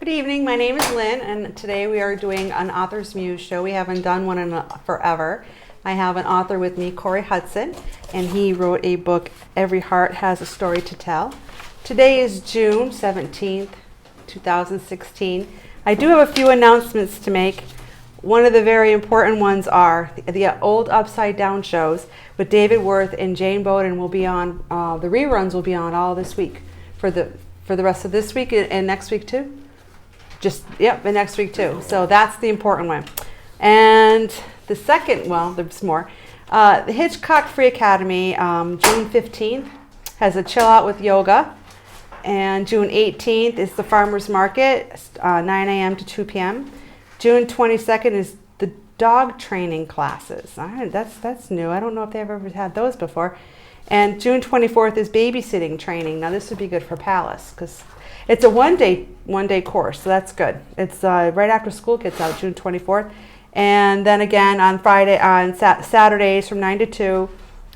Good evening, my name is Lynn, and today we are doing an Author's Muse show. We haven't done one in forever. I have an author with me, Hudson, and he wrote a book, Every Heart Has a Story to Tell. Today is June 17th, 2016. I do have a few announcements to make. One of the very important ones are the old Upside Down shows with David Worth and Jane Bowden will be on, the reruns will be on all this week for the rest of this week and next week too. And next week too. So that's the important one. And the second, well, there's more. The Hitchcock Free Academy, June 15th, has a chill out with yoga. And June 18th is the Farmers Market, 9 a.m. to 2 p.m. June 22nd is the dog training classes. That's new. I don't know if they've ever had those before. And June 24th is babysitting training. Now this would be good for Palace because it's a one day course, so that's good. It's right after school gets out, June 24th. And then again on Saturdays from 9 to 2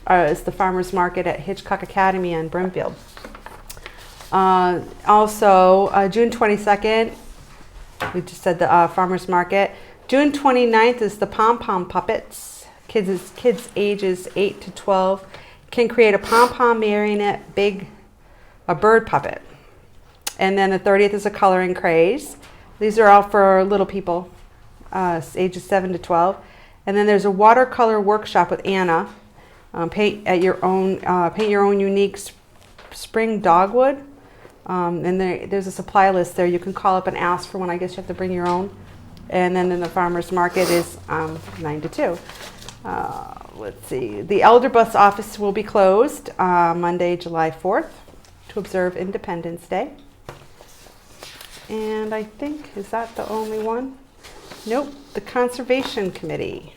is the Farmers Market at Hitchcock Academy in Brimfield. Also, June 22nd, we just said the Farmers Market. June 29th is the Pom-Pom Puppets. Kids ages 8 to 12 can create a pom-pom marionette a bird puppet. And then the 30th is a coloring craze. These are all for little people, ages 7 to 12. And then there's a watercolor workshop with Anna. Paint your own unique spring dogwood. And there's a supply list there. You can call up and ask for one. I guess you have to bring your own. And then the farmer's market is 9 to 2. Let's see. The Elder Bus office will be closed Monday, July 4th to observe Independence Day. And I think, is that the only one? Nope. The Conservation Committee.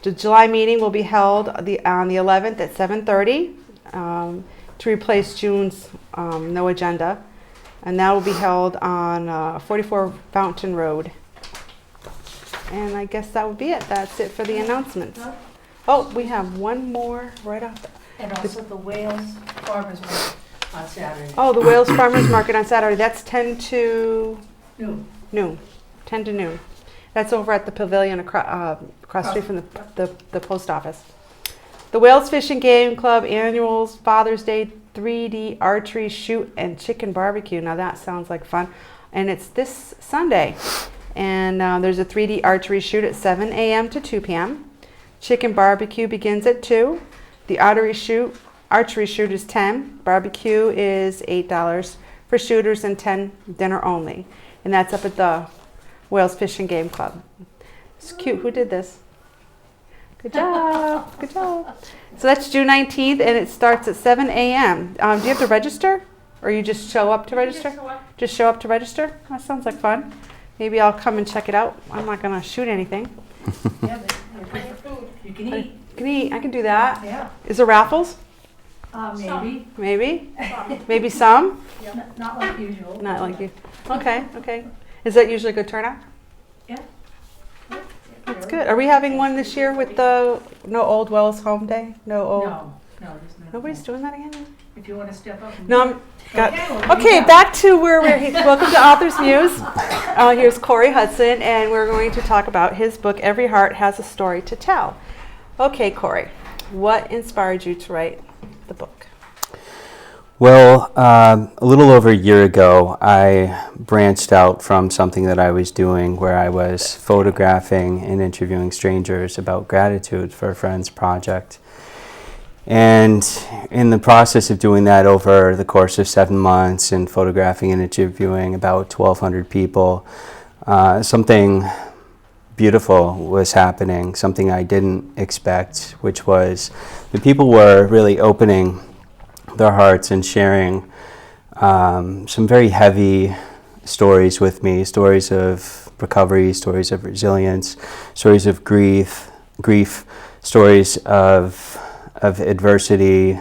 The July meeting will be held on the 11th at 7:30 to replace June's no agenda. And that will be held on 44 Fountain Road. And I guess that would be it. That's it for the announcements. Oh, we have one more right off. And also the Wales Farmers Market on Saturday. Oh, the Wales Farmers Market on Saturday. That's 10 to noon. 10 to noon. That's over at the pavilion across street from the post office. The Wales Fishing Game Club annuals Father's Day 3D archery shoot and chicken barbecue. Now that sounds like fun. And it's this Sunday. And there's a 3D archery shoot at 7 a.m. to 2 p.m. Chicken barbecue begins at 2. The archery shoot is 10. Barbecue is $8 for shooters and 10 dinner only. And that's up at the Wales Fishing Game Club. It's cute. Who did this? Good job. Good job. So that's June 19th, and it starts at 7 a.m. Do you have to register? Or you just show up to register? Just show up to register? That sounds like fun. Maybe I'll come and check it out. I'm not going to shoot anything. Yeah, but you're bringing food. You can eat. I can do that. Yeah. Is there raffles? Maybe. Maybe? Maybe some? Yeah. Not like usual. Not like you. Okay. Is that usually a good turnout? Yeah. That's good. Are we having one this year with the No Old Wells Home Day? No, there's no. Nobody's doing that again? If you want to step up. No, okay, back to where we're here. Welcome to Author's Muse. Here's Hudson, and we're going to talk about his book, Every Heart Has a Story to Tell. Okay, Corey, what inspired you to write the book? Well, a little over a year ago, I branched out from something that I was doing where I was photographing and interviewing strangers about gratitude for a friend's project. And in the process of doing that over the course of 7 months and photographing and interviewing about 1,200 people, something beautiful was happening, something I didn't expect, which was the people were really opening their hearts and sharing some very heavy stories with me, stories of recovery, stories of resilience, stories of grief, stories of adversity,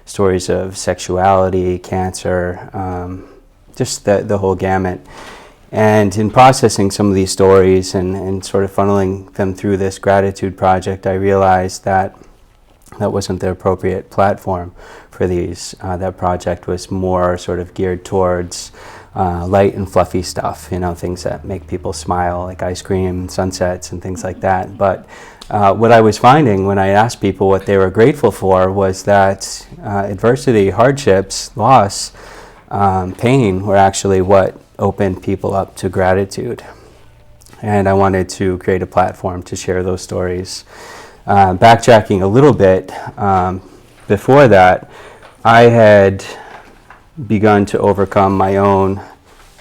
stories of sexuality, cancer, just the whole gamut. And in processing some of these stories and sort of funneling them through this gratitude project, I realized that wasn't the appropriate platform for these. That project was more sort of geared towards light and fluffy stuff, things that make people smile, like ice cream and sunsets and things like that. But what I was finding when I asked people what they were grateful for was that adversity, hardships, loss, pain were actually what opened people up to gratitude. And I wanted to create a platform to share those stories. Backtracking a little bit, before that, I had begun to overcome my own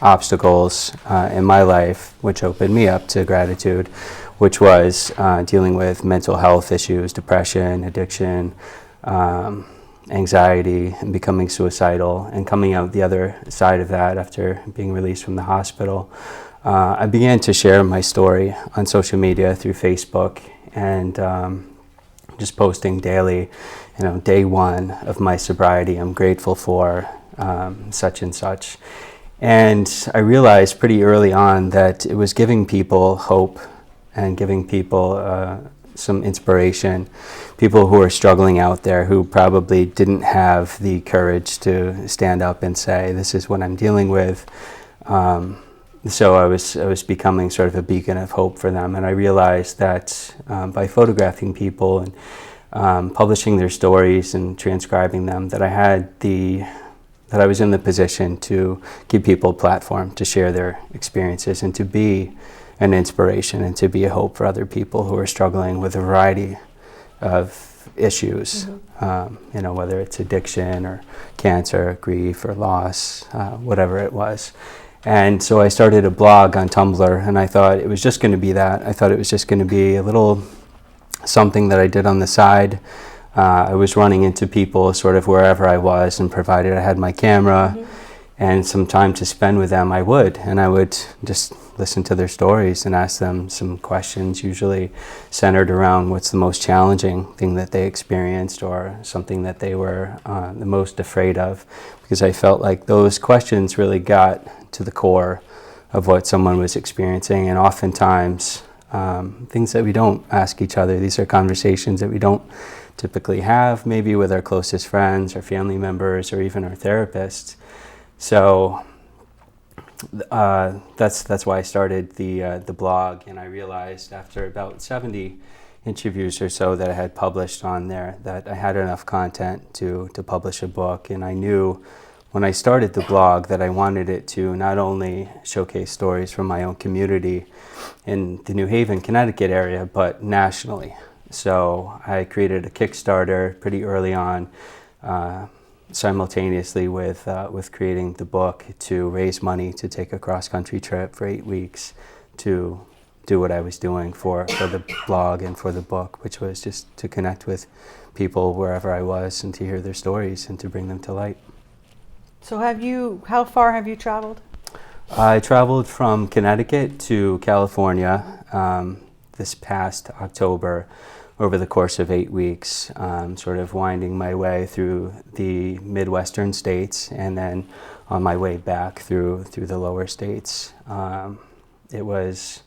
obstacles in my life, which opened me up to gratitude, which was dealing with mental health issues, depression, addiction, anxiety, and becoming suicidal. And coming out the other side of that after being released from the hospital, I began to share my story on social media through Facebook and just posting daily, day one of my sobriety, I'm grateful for such and such. And I realized pretty early on that it was giving people hope and giving people some inspiration, people who are struggling out there who probably didn't have the courage to stand up and say, this is what I'm dealing with. So I was becoming sort of a beacon of hope for them. And I realized that by photographing people and publishing their stories and transcribing them, that I was in the position to give people a platform to share their experiences and to be an inspiration and to be a hope for other people who are struggling with a variety of issues, whether it's addiction or cancer, grief or loss, whatever it was. And so I started a blog on Tumblr, and I thought it was just going to be that. I thought it was just going to be a little something that I did on the side. I was running into people sort of wherever I was, and provided I had my camera and some time to spend with them, I would. And I would just listen to their stories and ask them some questions, usually centered around what's the most challenging thing that they experienced or something that they were the most afraid of. Because I felt like those questions really got to the core of what someone was experiencing, and oftentimes things that we don't ask each other. These are conversations that we don't typically have, maybe with our closest friends or family members or even our therapists. So that's why I started the blog, and I realized after about 70 interviews or so that I had published on there that I had enough content to publish a book. And I knew when I started the blog that I wanted it to not only showcase stories from my own community in the New Haven, Connecticut area, but nationally. So I created a Kickstarter pretty early on, simultaneously with creating the book, to raise money to take a cross-country trip for 8 weeks to do what I was doing for the blog and for the book, which was just to connect with people wherever I was and to hear their stories and to bring them to light. So how far have you traveled? I traveled from Connecticut to California this past October over the course of 8 weeks, sort of winding my way through the Midwestern states and then on my way back through the lower states. It was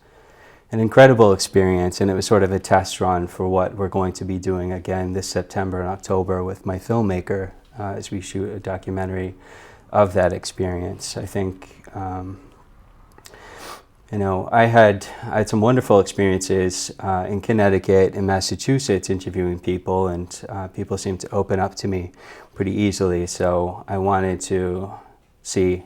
an incredible experience, and it was sort of a test run for what we're going to be doing again this September and October with my filmmaker as we shoot a documentary of that experience. I think I had some wonderful experiences in Connecticut and Massachusetts interviewing people, and people seemed to open up to me pretty easily. So I wanted to see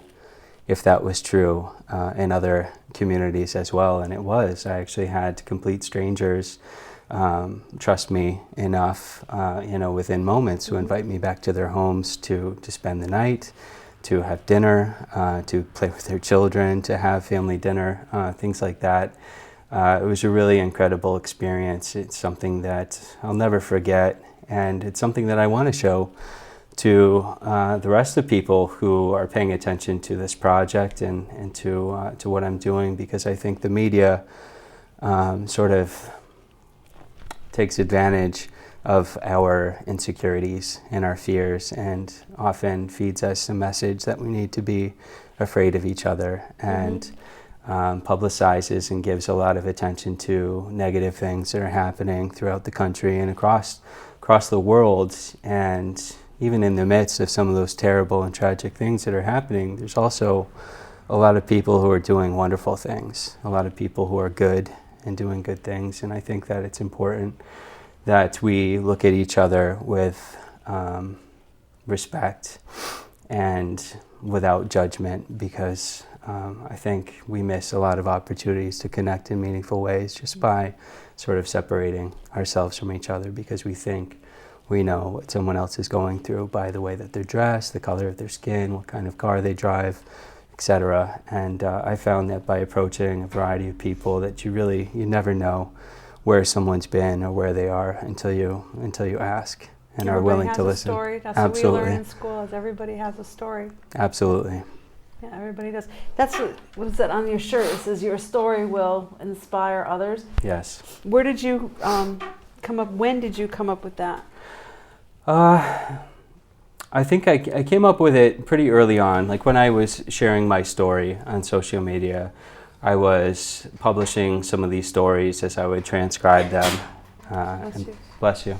if that was true in other communities as well, and it was. I actually had complete strangers trust me enough, within moments, to invite me back to their homes to spend the night, to have dinner, to play with their children, to have family dinner, things like that. It was a really incredible experience. It's something that I'll never forget, and it's something that I want to show to the rest of the people who are paying attention to this project and to what I'm doing, because I think the media sort of takes advantage of our insecurities and our fears, and often feeds us a message that we need to be afraid of each other, and publicizes and gives a lot of attention to negative things that are happening throughout the country and across the world. And even in the midst of some of those terrible and tragic things that are happening, there's also a lot of people who are doing wonderful things, a lot of people who are good and doing good things. And I think that it's important that we look at each other with respect and without judgment, because I think we miss a lot of opportunities to connect in meaningful ways just by sort of separating ourselves from each other, because we think we know what someone else is going through by the way that they're dressed, the color of their skin, what kind of car they drive, etc. And I found that by approaching a variety of people, that you never know where someone's been or where they are until you ask and are willing to listen. Everybody has a story. That's Absolutely. what we learn in school, is everybody has a story. Absolutely. Yeah, everybody does. That's what was that on your shirt? It says your story will inspire others. Yes. Where did you come up? When did you come up with that? I think I came up with it pretty early on. Like when I was sharing my story on social media, I was publishing some of these stories as I would transcribe them. Bless you.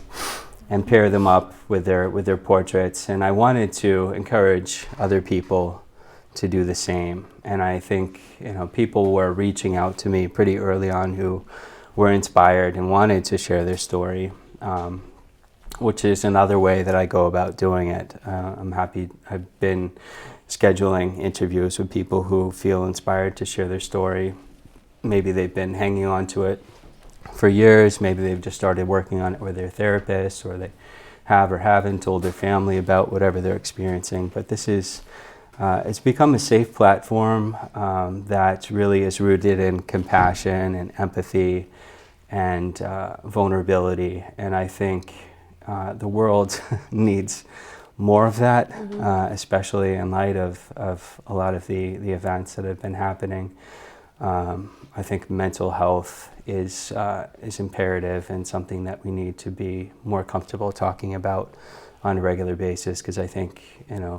And pair them up with their portraits. And I wanted to encourage other people to do the same. And I think people were reaching out to me pretty early on who were inspired and wanted to share their story, which is another way that I go about doing it. I'm happy. I've been scheduling interviews with people who feel inspired to share their story. Maybe they've been hanging on to it for years. Maybe they've just started working on it with their therapist, or they have or haven't told their family about whatever they're experiencing. But this is, it's become a safe platform that really is rooted in compassion and empathy and vulnerability. And I think the world needs more of that, especially in light of a lot of the events that have been happening. I think mental health is imperative and something that we need to be more comfortable talking about on a regular basis, because I think,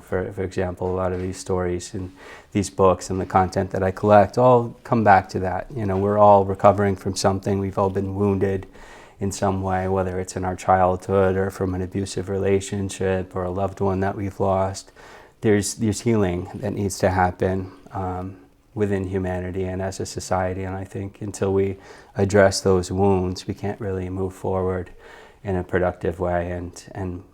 for example, a lot of these stories and these books and the content that I collect all come back to that. We're all recovering from something. We've all been wounded in some way, whether it's in our childhood or from an abusive relationship or a loved one that we've lost. There's healing that needs to happen within humanity and as a society. And I think until we address those wounds, we can't really move forward in a productive way and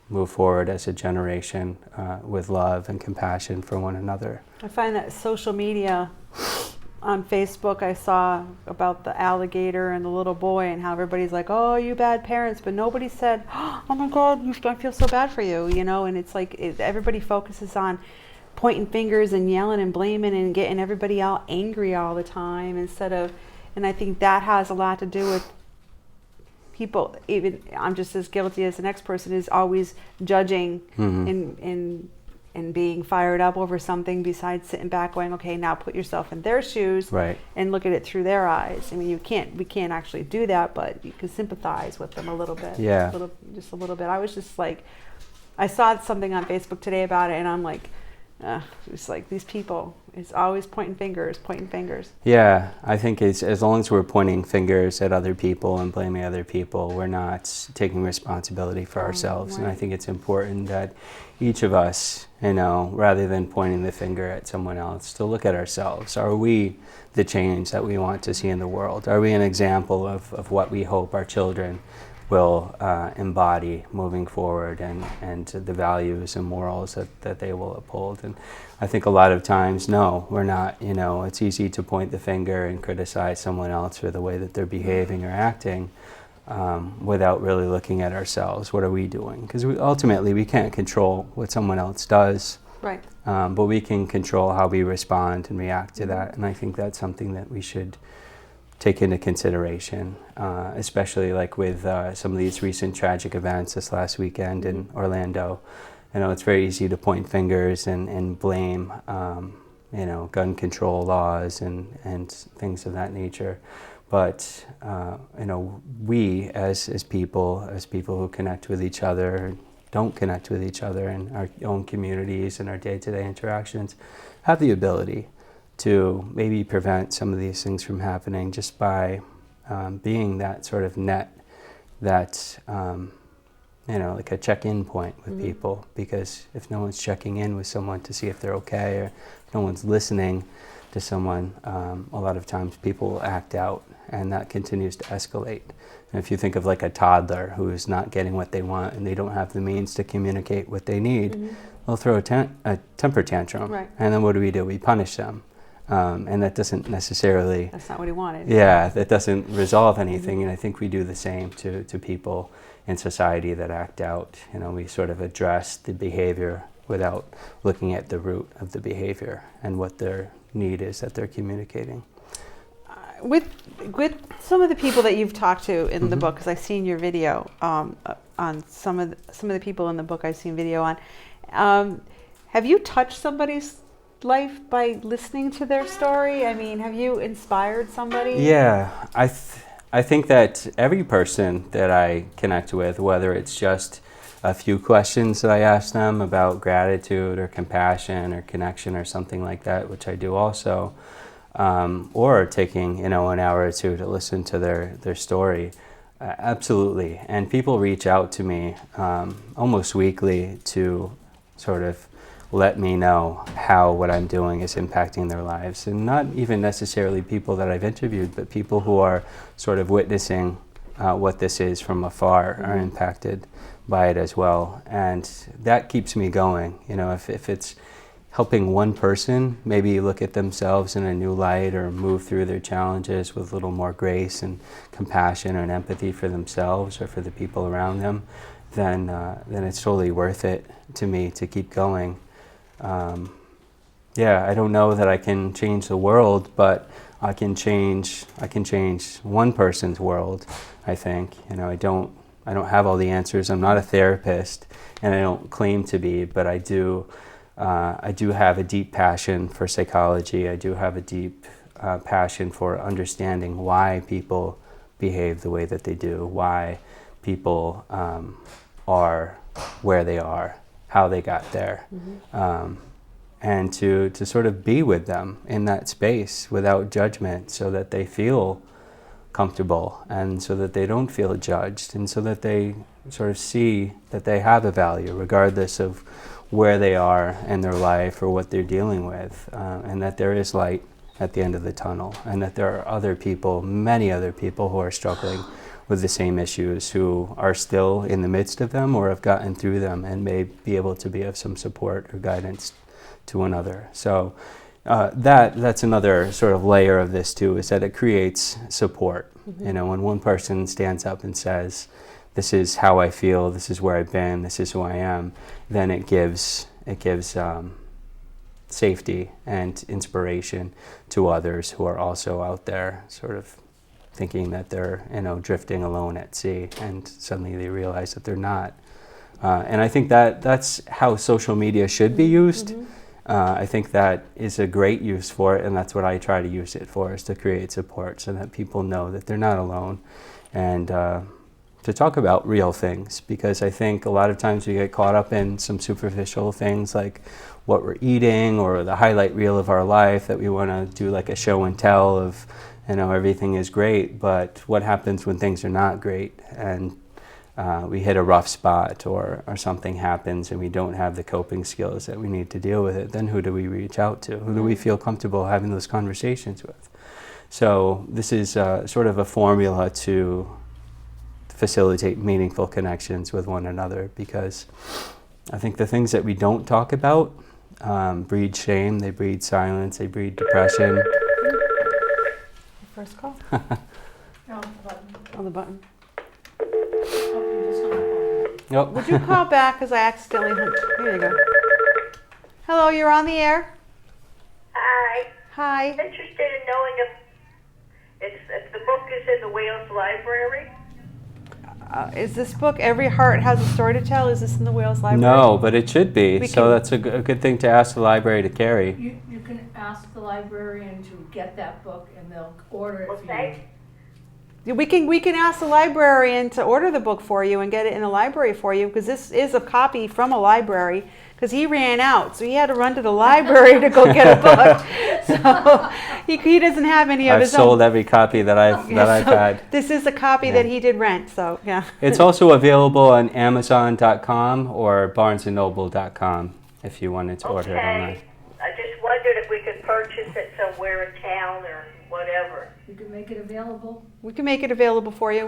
move forward as a generation with love and compassion for one another. I find that social media, on Facebook, I saw about the alligator and the little boy and how everybody's like, oh, you bad parents, but nobody said, oh my God, I feel so bad for you, and it's like everybody focuses on pointing fingers and yelling and blaming and getting everybody all angry all the time and I think that has a lot to do with people. Even I'm just as guilty as the next person, is always judging and being fired up over something, besides sitting back going, okay, now put yourself in their shoes, right, and look at it through their eyes. I mean, we can't actually do that, but you can sympathize with them a little bit. Yeah. Just a little bit. I was just like, I saw something on Facebook today about it, and I'm like, it's like these people, it's always pointing fingers. Yeah, I think it's, as long as we're pointing fingers at other people and blaming other people, we're not taking responsibility for ourselves. Right. And I think it's important that each of us, rather than pointing the finger at someone else, to look at ourselves. Are we the change that we want to see in the world? Are we an example of what we hope our children will embody moving forward, and the values and morals that they will uphold? And I think a lot of times, no, we're not. It's easy to point the finger and criticize someone else for the way that they're behaving or acting, without really looking at ourselves. What are we doing? Because ultimately we can't control what someone else does, Right. but we can control how we respond and react to that. And I think that's something that we should take into consideration, especially like with some of these recent tragic events this last weekend in Orlando. It's very easy to point fingers and blame, gun control laws and things of that nature. But we as people who connect with each other, don't connect with each other in our own communities and our day-to-day interactions, have the ability to maybe prevent some of these things from happening just by being that sort of net that like a check-in point with people, because if no one's checking in with someone to see if they're okay, or if no one's listening to someone, a lot of times people will act out, and that continues to escalate. And if you think of like a toddler who is not getting what they want and they don't have the means to communicate what they need, they'll throw a temper tantrum. Right. And then what do? We punish them. And that doesn't necessarily... That's not what he wanted. Yeah, that doesn't resolve anything. And I think we do the same to people in society that act out. We sort of address the behavior without looking at the root of the behavior and what their need is that they're communicating. With some of the people that you've talked to in the book, because I've seen your video on some of the people in the book I've seen video on, have you touched somebody's life by listening to their story? I mean, have you inspired somebody? Yeah, I think that every person that I connect with, whether it's just a few questions that I ask them about gratitude or compassion or connection or something like that, which I do also, or taking an hour or two to listen to their story, absolutely. And people reach out to me almost weekly to sort of let me know how what I'm doing is impacting their lives. And not even necessarily people that I've interviewed, but people who are sort of witnessing what this is from afar are impacted by it as well. And that keeps me going. If it's helping one person maybe look at themselves in a new light or move through their challenges with a little more grace and compassion and empathy for themselves or for the people around them, then it's totally worth it to me to keep going. I don't know that I can change the world, but I can change one person's world, I think. I don't have all the answers. I'm not a therapist, and I don't claim to be, but I do have a deep passion for psychology. I do have a deep passion for understanding why people behave the way that they do, why people are where they are, how they got there, and to sort of be with them in that space without judgment, so that they feel comfortable and so that they don't feel judged, and so that they sort of see that they have a value regardless of where they are in their life or what they're dealing with, and that there is light at the end of the tunnel, and that there are other people, many other people, who are struggling with the same issues, who are still in the midst of them or have gotten through them and may be able to be of some support or guidance to another. So that's another sort of layer of this too, is that it creates support. When one person stands up and says, this is how I feel, this is where I've been, this is who I am, then it gives safety and inspiration to others who are also out there sort of thinking that they're drifting alone at sea, and suddenly they realize that they're not. And I think that's how social media should be used. I think that is a great use for it, and that's what I try to use it for, is to create support so that people know that they're not alone, and to talk about real things, because I think a lot of times we get caught up in some superficial things like what we're eating or the highlight reel of our life, that we want to do like a show and tell of everything is great, but what happens when things are not great and we hit a rough spot or something happens and we don't have the coping skills that we need to deal with it? Then who do we reach out to? Who do we feel comfortable having those conversations with? So this is sort of a formula to facilitate meaningful connections with one another, because I think the things that we don't talk about breed shame, they breed silence, they breed depression. First call. No, the button. On the button. Oh, you just hung up on me. Nope. Would you call back, because I accidentally Here you go. Hello, you're on the air. Hi. Hi. I'm interested in knowing if the book is in the Wales Library. Is this book, Every Heart Has a Story to Tell, is this in the Wales Library? No, but it should be. We So can- that's a good thing to ask the library to carry. You can ask the librarian to get that book, and they'll order it What's for that? you. We can ask the librarian to order the book for you and get it in the library for you, because this is a copy from a library, because he ran out, so he had to run to the library to go get a book. So he doesn't have any of I've his sold own. every copy that I've So had. this is a copy Yeah. that he did rent. So yeah. It's also available on Amazon.com or BarnesandNoble.com if you wanted to order it online. Okay. I just wondered if we could purchase it somewhere in town or whatever. You can make it available. We can make it available for you.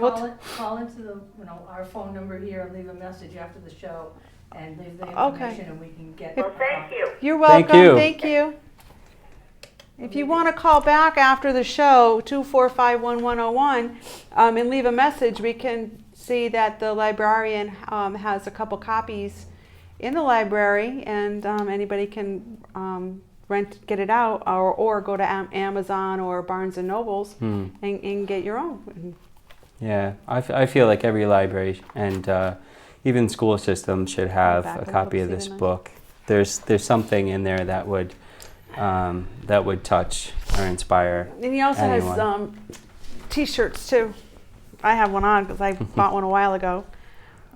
Call into the, our phone number here and leave a message after the show and leave the Okay. information and we can get. Well, thank you. You're welcome. Thank you. Thank you. If you want to call back after the show, 245-1101, and leave a message, we can see that the librarian has a couple copies in the library, and anybody can get it out, or go to Amazon or Barnes and Nobles and get your own. Yeah, I feel like every library and even school system should have Back a of the copy book, of see this the nice- book. There's something in there that would touch or inspire. And he also anyone. has T-shirts too. I have one on because I bought one a while ago.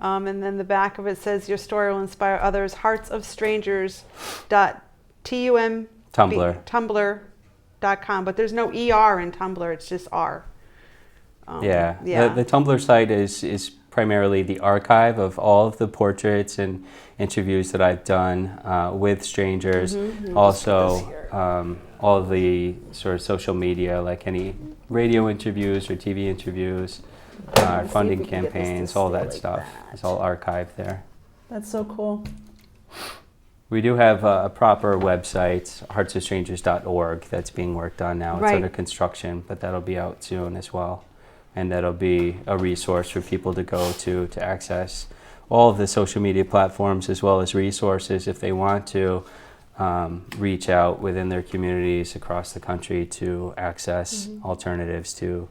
And then the back of it says, "Your story will inspire others." heartsofstrangers.tum Tumblr.com, but there's no ER in Tumblr. It's just R. Yeah. Yeah. The Tumblr site is primarily the archive of all of the portraits and interviews that I've done with strangers. Also, all of the sort of social media, like any radio interviews or TV interviews, funding we can get this to campaigns, all stay that like stuff. that. It's all archived there. That's so cool. We do have a proper website, heartsofstrangers.org, that's being worked on now. It's Right. under construction, but that'll be out soon as well. And that'll be a resource for people to go to access all of the social media platforms, as well as resources if they want to reach out within their communities across the country to access alternatives to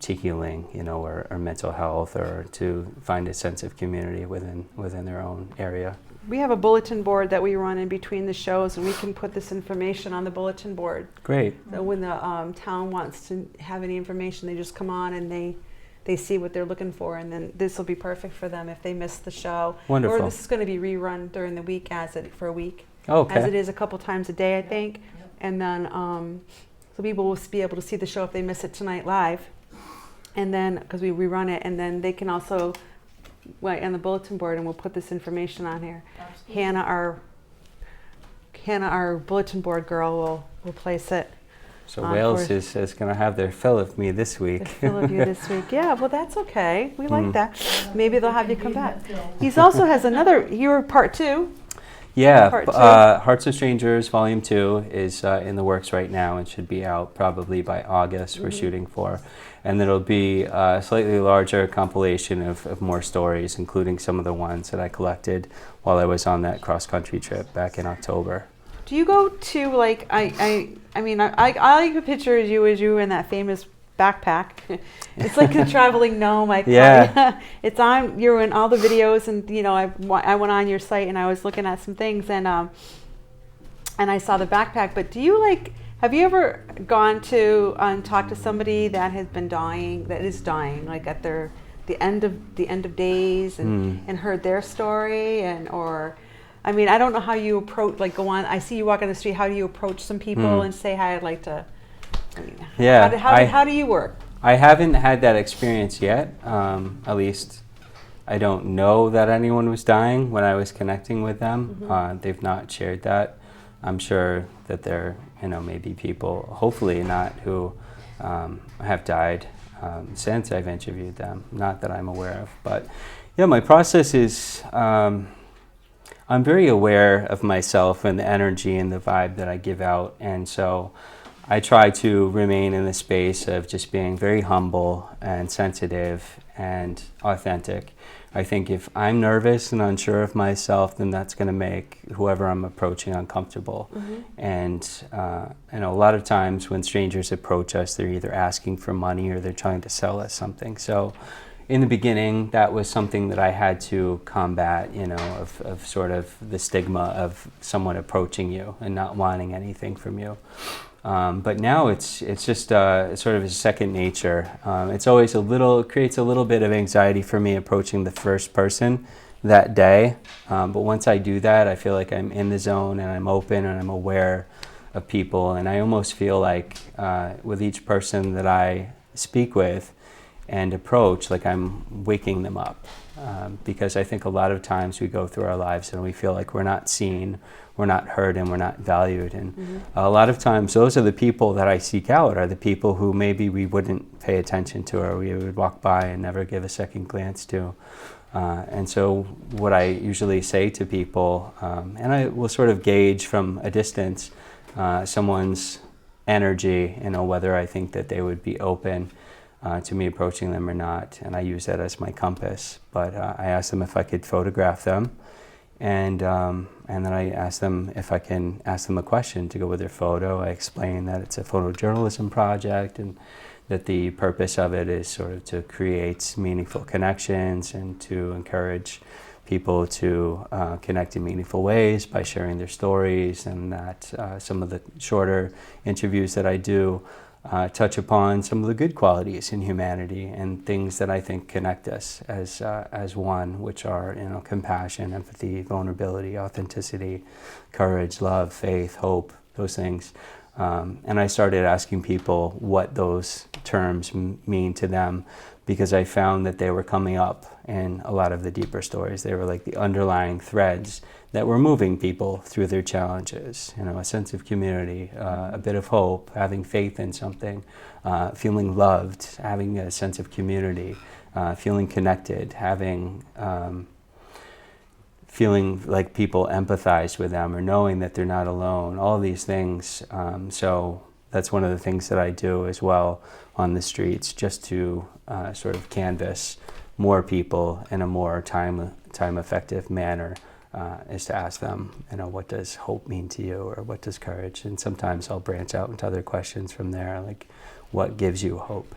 healing, or mental health, or to find a sense of community within their own area. We have a bulletin board that we run in between the shows, and we can put this information on the bulletin board. Great. So when the town wants to have any information, they just come on and they see what they're looking for, and then this will be perfect for them if they miss the show. Wonderful. Or this is going to be rerun during the week for a week. Okay. As it is a couple times a day, I think. Yep. And then so people will be able to see the show if they miss it tonight live. And then, because we rerun it, and then they can also write on the bulletin board, and we'll put this information on here. Absolutely. Hannah, our bulletin board girl, will place it. So on Wales for- is going to have their fill of me this The week. fill of you this week. Yeah, well, that's okay. We like that. Maybe they'll have you come back. Phil. He's also has another. You're part 2. Yeah, Part two. Hearts of Strangers Volume 2 is in the works right now and should be out probably by August. We're shooting for. And it'll be a slightly larger compilation of more stories, including some of the ones that I collected while I was on that cross-country trip back in October. Do you go to like I like the picture of you in that famous backpack. It's like a traveling gnome. Yeah. It's on. You're in all the videos, and I went on your site and I was looking at some things, and I saw the backpack. But do you have you ever gone to and talked to somebody that has been dying, that is dying, like at the end of days, and heard their story, I mean, I don't know how you approach, go on. I see you walk on the street. How do you approach some people and say, "Hi, I'd like to"? Yeah. How do you work? I haven't had that experience yet. At least I don't know that anyone was dying when I was connecting with them. They've not shared that. I'm sure that there, maybe people, hopefully not, who have died since I've interviewed them. Not that I'm aware of. But yeah, my process is I'm very aware of myself and the energy and the vibe that I give out. And so I try to remain in the space of just being very humble and sensitive and authentic. I think if I'm nervous and unsure of myself, then that's going to make whoever I'm approaching uncomfortable. And a lot of times when strangers approach us, they're either asking for money or they're trying to sell us something. So in the beginning, that was something that I had to combat, of sort of the stigma of someone approaching you and not wanting anything from you. But now it's just sort of a second nature. It's always creates a little bit of anxiety for me approaching the first person that day. But once I do that, I feel like I'm in the zone and I'm open and I'm aware of people. And I almost feel like with each person that I speak with and approach, like I'm waking them up. Because I think a lot of times we go through our lives and we feel like we're not seen, we're not heard, and we're not valued. And a lot of times those are the people that I seek out, are the people who maybe we wouldn't pay attention to, or we would walk by and never give a second glance to. And so what I usually say to people, and I will sort of gauge from a distance someone's energy, whether I think that they would be open to me approaching them or not, and I use that as my compass. But I ask them if I could photograph them, and then I ask them if I can ask them a question to go with their photo. I explain that it's a photojournalism project, and that the purpose of it is sort of to create meaningful connections and to encourage people to connect in meaningful ways by sharing their stories, and that some of the shorter interviews that I do touch upon some of the good qualities in humanity and things that I think connect us as one, which are compassion, empathy, vulnerability, authenticity, courage, love, faith, hope, those things. And I started asking people what those terms mean to them, because I found that they were coming up in a lot of the deeper stories. They were like the underlying threads that were moving people through their challenges. A sense of community, a bit of hope, having faith in something, feeling loved, having a sense of community, feeling connected, feeling like people empathize with them, or knowing that they're not alone, all these things. So that's one of the things that I do as well on the streets, just to sort of canvas more people in a more time-effective manner, is to ask them, what does hope mean to you, or what does courage? And sometimes I'll branch out into other questions from there, like what gives you hope?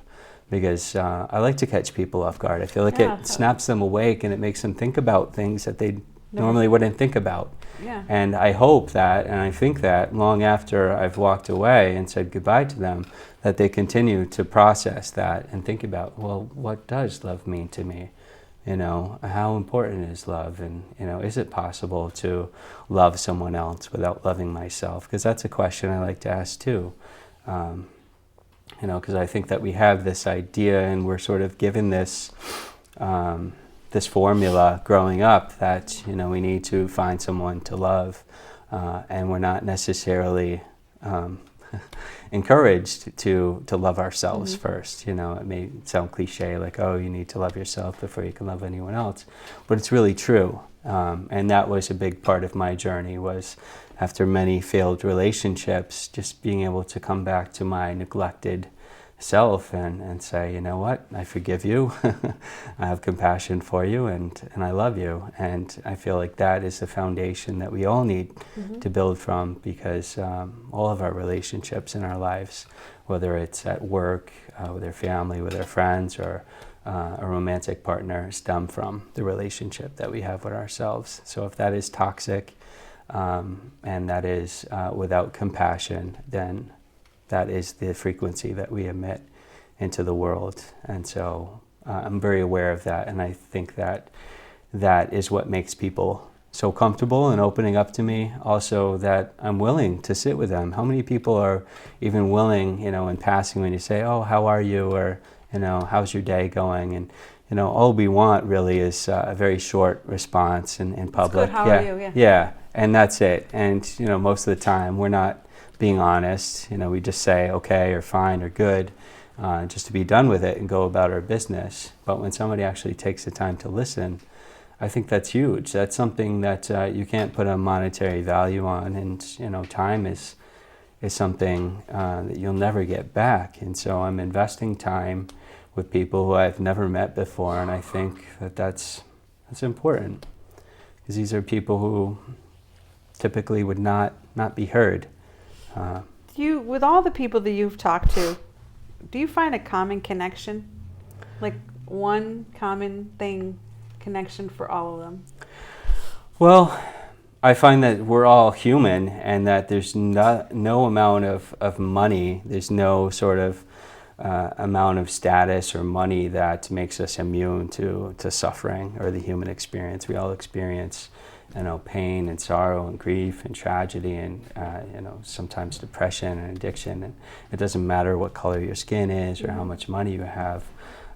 Because I like to catch people off guard. I feel like it snaps them awake, and it makes them think about things that they normally wouldn't think about. Yeah. And I hope that, and I think that long after I've walked away and said goodbye to them, that they continue to process that and think about, well, what does love mean to me? How important is love? And, is it possible to love someone else without loving myself? Because that's a question I like to ask too. Because I think that we have this idea, and we're sort of given this this formula growing up that we need to find someone to love, and we're not necessarily encouraged to love ourselves first. It may sound cliche, like, oh, you need to love yourself before you can love anyone else, but it's really true. And that was a big part of my journey, was after many failed relationships, just being able to come back to my neglected self and say, you know what, I forgive you, I have compassion for you, and I love you. And I feel like that is the foundation that we all need to build from, because all of our relationships in our lives, whether it's at work, with our family, with our friends, or a romantic partner, stem from the relationship that we have with ourselves. So if that is toxic, and that is without compassion, then that is the frequency that we emit into the world. And so I'm very aware of that, and I think that that is what makes people so comfortable in opening up to me. Also, that I'm willing to sit with them. How many people are even willing, in passing, when you say, oh, how are you? Or, how's your day going? And, all we want really is a very short response in public. It's good. How are you? Yeah, and that's it. And, most of the time we're not being honest. We just say okay or fine or good, just to be done with it and go about our business. But when somebody actually takes the time to listen, I think that's huge. That's something that you can't put a monetary value on, and time is something that you'll never get back. And so I'm investing time with people who I've never met before, and I think that that's important, because these are people who typically would not be heard. With all the people that you've talked to, do you find a common connection? Like one common connection for all of them? Well, I find that we're all human, and that there's no amount of money, there's no sort of amount of status or money that makes us immune to suffering or the human experience. We all experience, pain and sorrow and grief and tragedy and, sometimes depression and addiction. And it doesn't matter what color your skin is or how much money you have.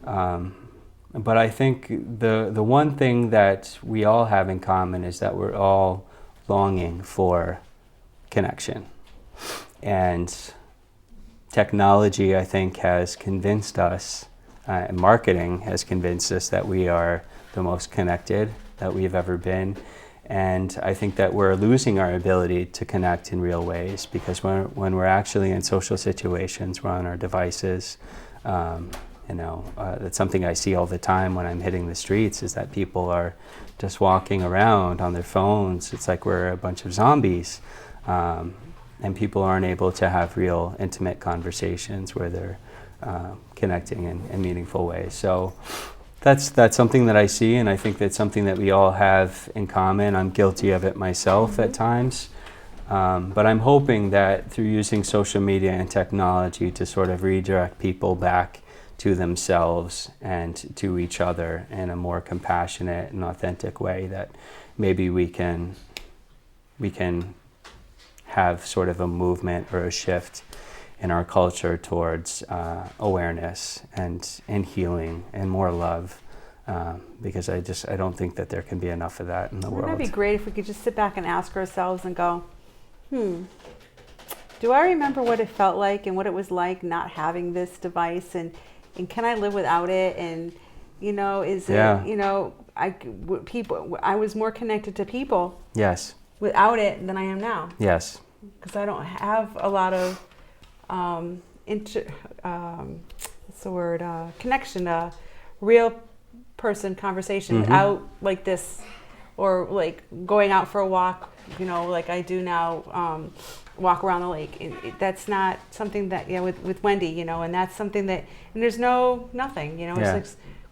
But I think the one thing that we all have in common is that we're all longing for connection. And technology, I think, has convinced us, and marketing has convinced us that we are the most connected that we've ever been. And I think that we're losing our ability to connect in real ways, because when we're actually in social situations, we're on our devices. That's something I see all the time when I'm hitting the streets, is that people are just walking around on their phones. It's like we're a bunch of zombies. And people aren't able to have real intimate conversations where they're connecting in meaningful ways. So that's something that I see, and I think that's something that we all have in common. I'm guilty of it myself at times. But I'm hoping that through using social media and technology to sort of redirect people back to themselves and to each other in a more compassionate and authentic way, that maybe we can have sort of a movement or a shift in our culture towards awareness and healing and more love, because I don't think that there can be enough of that in the world. Wouldn't that be great if we could just sit back and ask ourselves and go, do I remember what it felt like and what it was like not having this device, and can I live without it? And I was more connected to people Yes. without it than I am now. Yes. Because I don't have a lot of connection, real person conversation without like this, or like going out for a walk, like I do now, walk around the lake. That's not something that, with Wendy, and that's something that, and there's nothing, it's like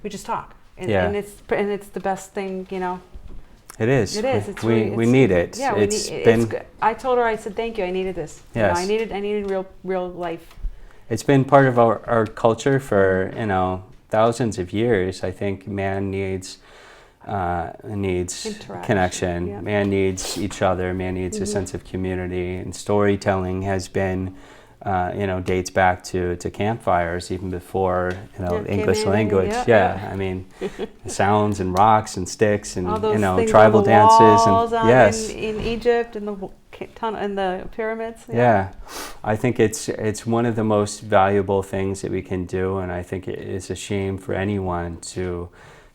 we just talk, and it's the best thing, It is. It is. We need it. Yeah, I told her, I said, thank you. I needed this. Yes. I needed real life. It's been part of our culture for, thousands of years. I think man needs connection. Yeah. Man needs each other. Man needs a sense of community. And storytelling has been, dates back to campfires even before, English language. I mean, sounds and rocks and sticks and, tribal dances and in Egypt and the pyramids. I think it's one of the most valuable things that we can do, and I think it is a shame for anyone to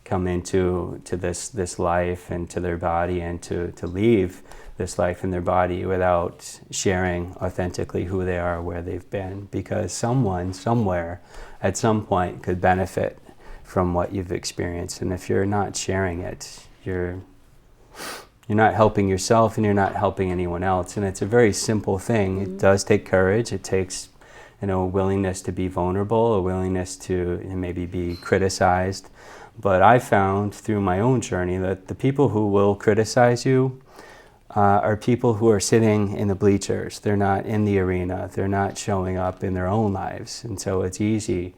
come into this life and to their body and to leave this life in their body without sharing authentically who they are, where they've been, because someone somewhere at some point could benefit from what you've experienced. And if you're not sharing it, you're not helping yourself and you're not helping anyone else. And it's a very simple thing. It does take courage. It takes a willingness to be vulnerable, a willingness to maybe be criticized. But I found through my own journey that the people who will criticize you are people who are sitting in the bleachers. They're not in the arena. They're not showing up in their own lives. And so it's easy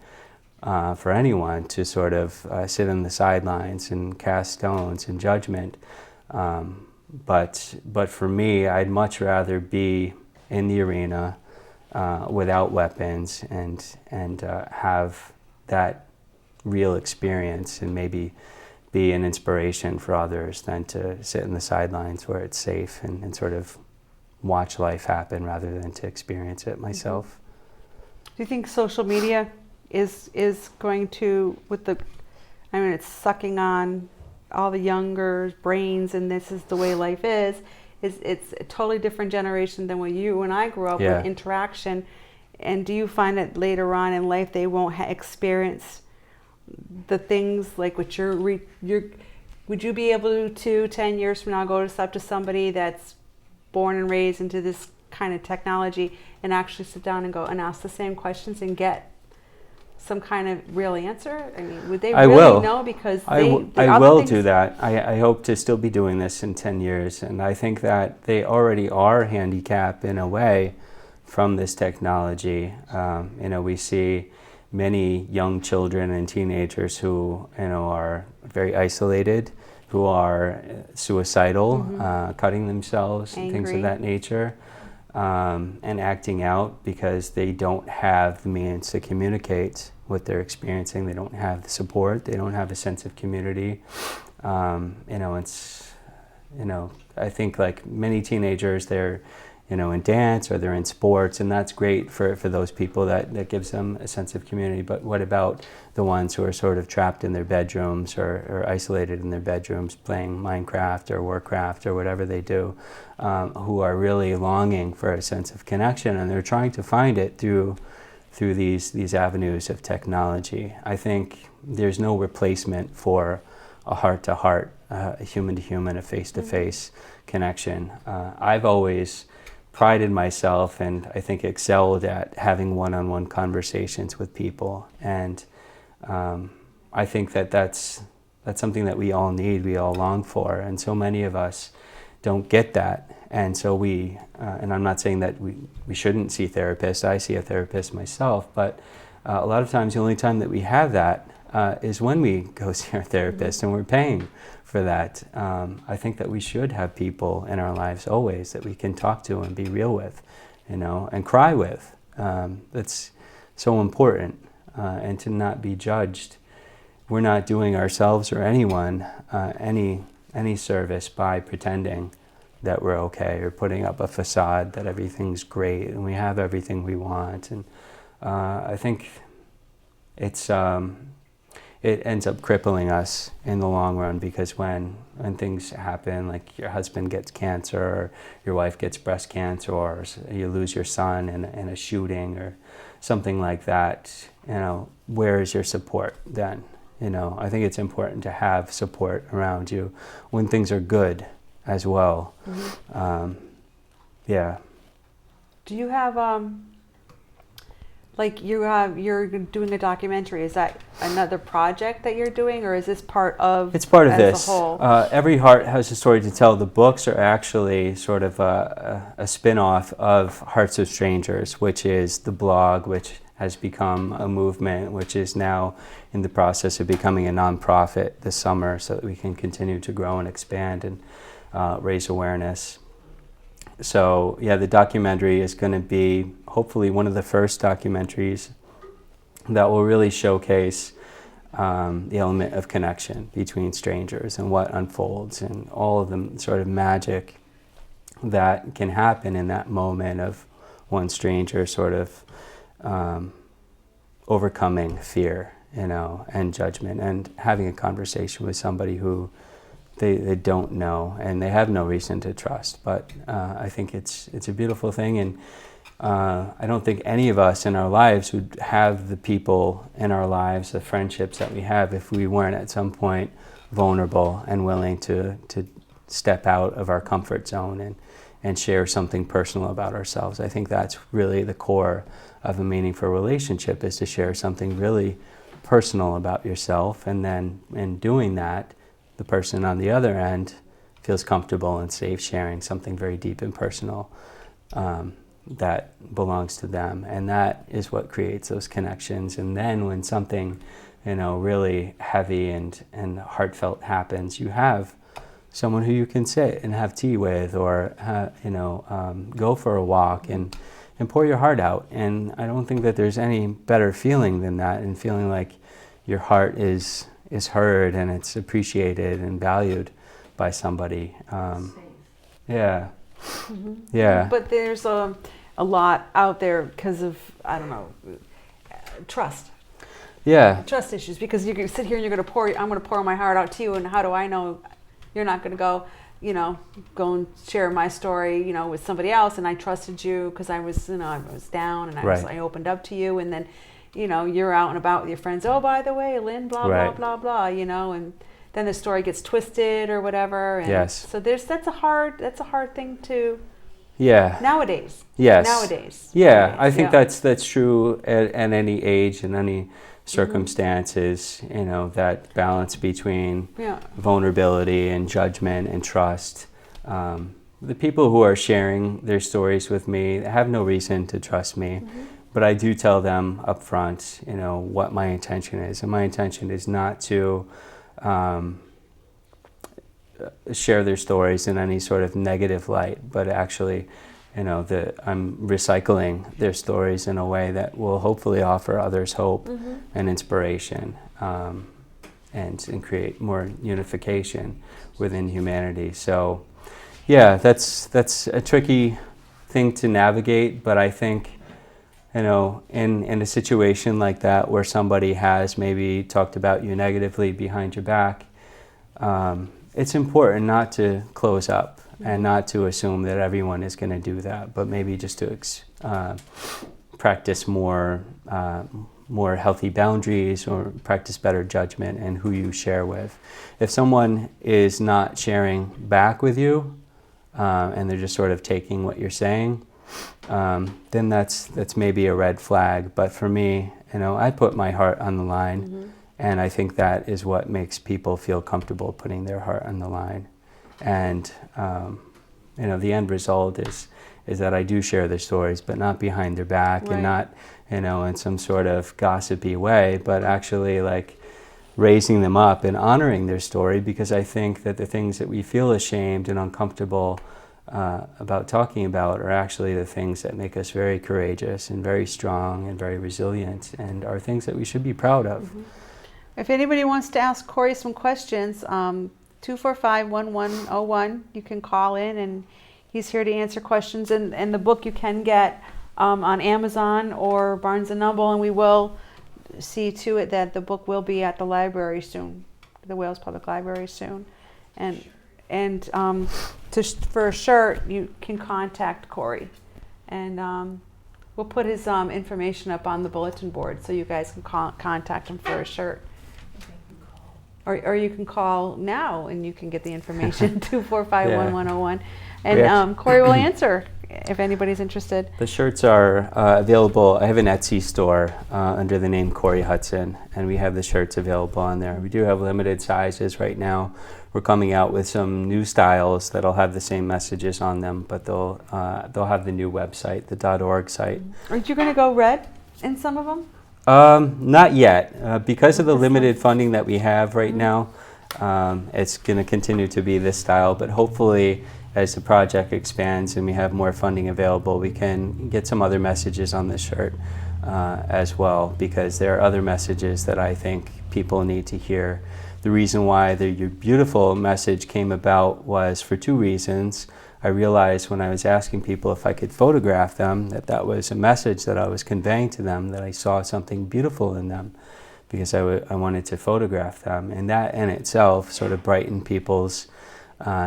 for anyone to sort of sit on the sidelines and cast stones and judgment. But for me, I'd much rather be in the arena without weapons and have that real experience and maybe be an inspiration for others than to sit in the sidelines where it's safe and sort of watch life happen rather than to experience it myself. Do you think social media is going to, it's sucking on all the younger brains, and this is the way life is. It's a totally different generation than when you and I grew up with interaction. And do you find that later on in life they won't experience the things like what would you be able to 10 years from now go up to somebody that's born and raised into this kind of technology and actually sit down and go and ask the same questions and get some kind of real answer? I mean, would they really know? Because I will do that. I hope to still be doing this in 10 years. And I think that they already are handicapped in a way from this technology. We see many young children and teenagers who, are very isolated, who are suicidal, cutting themselves, and things of Angry. that nature, and acting out because they don't have the means to communicate what they're experiencing. They don't have the support. They don't have a sense of community. It's, I think like many teenagers, they're, in dance or they're in sports, and that's great for those people. That gives them a sense of community. But what about the ones who are sort of trapped in their bedrooms or isolated in their bedrooms playing Minecraft or Warcraft or whatever they do, who are really longing for a sense of connection, and they're trying to find it through these avenues of technology. I think there's no replacement for a heart-to-heart, a human-to-human, a face-to-face connection. I've always prided myself and I think excelled at having one-on-one conversations with people, and I think that's something that we all need, we all long for, and so many of us don't get that. And so we, and I'm not saying that we shouldn't see therapists. I see a therapist myself, but a lot of times the only time that we have that is when we go see our therapist, and we're paying for that. I think that we should have people in our lives always that we can talk to and be real with, and cry with. That's so important, and to not be judged. We're not doing ourselves or anyone any service by pretending that we're okay or putting up a facade that everything's great and we have everything we want. And I think it ends up crippling us in the long run, because when things happen, like your husband gets cancer or your wife gets breast cancer or you lose your son in a shooting or something like that, where is your support then? I think it's important to have support around you when things are good as well. Yeah. Do you have you're doing a documentary? Is that another project that you're doing, or is this part of? It's part of as this. A whole? Every Heart has a story to tell. The books are actually sort of a spin-off of Hearts of Strangers, which is the blog, which has become a movement, which is now in the process of becoming a nonprofit this summer, so that we can continue to grow and expand and raise awareness. So yeah, the documentary is going to be hopefully one of the first documentaries that will really showcase the element of connection between strangers and what unfolds and all of the sort of magic that can happen in that moment of one stranger sort of overcoming fear, and judgment, and having a conversation with somebody who they don't know and they have no reason to trust. But I think it's a beautiful thing, and I don't think any of us in our lives would have the people in our lives, the friendships that we have, if we weren't at some point vulnerable and willing to step out of our comfort zone and share something personal about ourselves. I think that's really the core of a meaningful relationship, is to share something really personal about yourself, and then in doing that, the person on the other end feels comfortable and safe sharing something very deep and personal that belongs to them. And that is what creates those connections. And then when something, really heavy and heartfelt happens, you have someone who you can sit and have tea with, or go for a walk and pour your heart out. And I don't think that there's any better feeling than that, and feeling like your heart is heard and it's appreciated and valued by somebody. Yeah. Mm-hmm. Yeah. But there's a lot out there because of, trust. Yeah. Trust issues, because you can sit here and I'm going to pour my heart out to you, and how do I know you're not going to go and share my story, with somebody else, and I trusted you because I was, I was down, and I opened up to you, and then, you're out and about with your friends. Oh, by the way, Lynn, blah, blah, blah, blah, and then the story gets twisted or whatever. And yes. So that's a hard thing to. Yeah. Nowadays. Yes. Nowadays. I think that's true at any age and any circumstances. That balance between vulnerability and judgment and trust. The people who are sharing their stories with me have no reason to trust me, but I do tell them up front, what my intention is. And my intention is not to share their stories in any sort of negative light, but actually, I'm recycling their stories in a way that will hopefully offer others hope and inspiration, and create more unification within humanity. So, yeah, that's a tricky thing to navigate, but I think, in a situation like that where somebody has maybe talked about you negatively behind your back, it's important not to close up and not to assume that everyone is going to do that, but maybe just to practice more healthy boundaries, or practice better judgment in who you share with. If someone is not sharing back with you, and they're just sort of taking what you're saying, then that's maybe a red flag. But for me, I put my heart on the line, and I think that is what makes people feel comfortable putting their heart on the line. And the end result is that I do share their stories, but not behind their back, Right. and not in some sort of gossipy way, but actually like raising them up and honoring their story, because I think that the things that we feel ashamed and uncomfortable about talking about are actually the things that make us very courageous and very strong and very resilient, and are things that we should be proud of. If anybody wants to ask Corey some questions, 245-1101, you can call in, and he's here to answer questions. And the book you can get on Amazon or Barnes & Noble, and we will see to it that the book will be at the library soon, the Wales Public Library soon. And for a shirt, you can contact Corey, and we'll put his information up on the bulletin board so you guys can contact him for a shirt. Or you can call now and you can get the information, 245-1101. And Corey will answer if anybody's interested. The shirts are available. I have an Etsy store under the name Corey Hudson, and we have the shirts available on there. We do have limited sizes right now. We're coming out with some new styles that'll have the same messages on them, but they'll have the new website, the .org site. Aren't you going to go red in some of them? Not yet. Because of the limited funding that we have right now, it's going to continue to be this style, but hopefully as the project expands and we have more funding available, we can get some other messages on this shirt as well, because there are other messages that I think people need to hear. The reason why the You're Beautiful message came about was for two reasons. I realized when I was asking people if I could photograph them that was a message that I was conveying to them, that I saw something beautiful in them, because I wanted to photograph them. And that in itself sort of brightened people's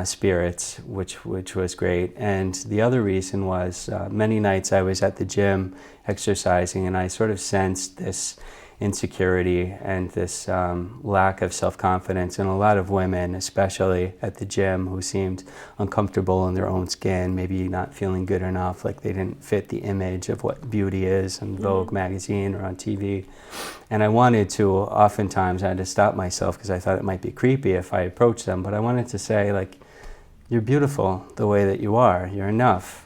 spirits, which was great. And the other reason was many nights I was at the gym exercising, and I sort of sensed this insecurity and this lack of self-confidence in a lot of women, especially at the gym, who seemed uncomfortable in their own skin, maybe not feeling good enough, like they didn't fit the image of what beauty is in Vogue magazine or on TV. And I wanted to, oftentimes I had to stop myself because I thought it might be creepy if I approached them, but I wanted to say, like, you're beautiful the way that you are, you're enough.